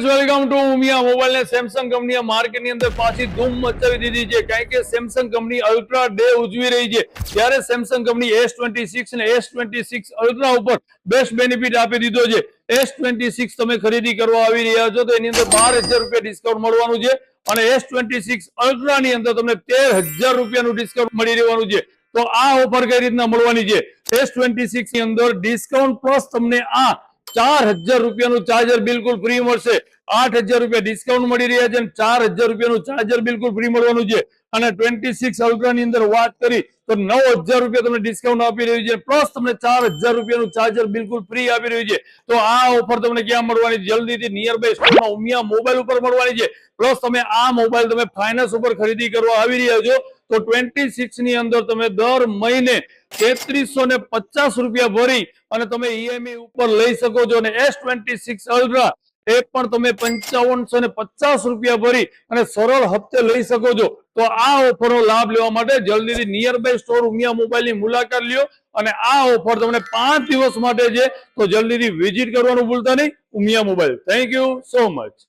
friends welcome to Umiya mobile ने Samsung company market ની અંદર પાછી ધૂમ મચાવી દીધી છે કારણ કે સેમસંગ કંપની અલ્ટ્રા ડે ઉજવી રહી છે ત્યારે સેમસંગ કંપની S26 અને S26 અલ્ટ્રા ઉપર બેસ્ટ બેનિફિટ આપી દીધો છે S26 તમે ખરીદી કરવા આવી રહ્યા છો તો એની અંદર 12000 રૂપિયા ડિસ્કાઉન્ટ મળવાનું છે અને S26 અલ્ટ્રા ની અંદર તમને 13000 રૂપિયાનું ડિસ્કાઉન્ટ મળી રહેવાનું છે તો આ ઓફર કઈ રીતના મળવાની છે S26 ની અંદર ડિસ્કાઉન્ટ પ્લસ તમને આ 4000 રૂપિયાનું ચાર્જર બિલકુલ ફ્રી મળશે 8000 રૂપિયા ડિસ્કાઉન્ટ મળી રહ્યા છે અને 4000 રૂપિયાનું ચાર્જર બિલકુલ ફ્રી મળવાનું છે અને 26 અલ્ટ્રા ની અંદર વાત કરી તો 9000 રૂપિયા તમને ડિસ્કાઉન્ટ આપી રહ્યું છે પ્લસ તમને 4000 રૂપિયાનું ચાર્જર બિલકુલ ફ્રી આપી રહ્યું છે તો આ ઓફર તમને ક્યાં મળવાની છે જલ્દીથી નિયર બાય સ્ટોરમાં ઉમિયા મોબાઈલ ઉપર મળવાની છે પ્લસ તમે આ મોબાઈલ તમે ફાઇનાન્સ ઉપર ખરીદી કરવા આવી રહ્યા છો તો 26 ની અંદર તમે દર મહિને 3350 રૂપિયા ભરી અને તમે ઈએમઆઈ ઉપર લઈ શકો છો અને S26 અલ્ટ્રા એ પણ તમે 5550 રૂપિયા ભરી અને સરળ હપ્તે લઈ શકો છો તો આ ઓફરનો લાભ લેવા માટે જલ્દીથી નિયર બાય સ્ટોર ઉમિયા મોબાઈલની મુલાકાત લ્યો અને આ ઓફર તમને 5 દિવસ માટે છે તો જલ્દીથી વિઝિટ કરવાનું ભૂલતા નહીં Umiya mobile thank you so much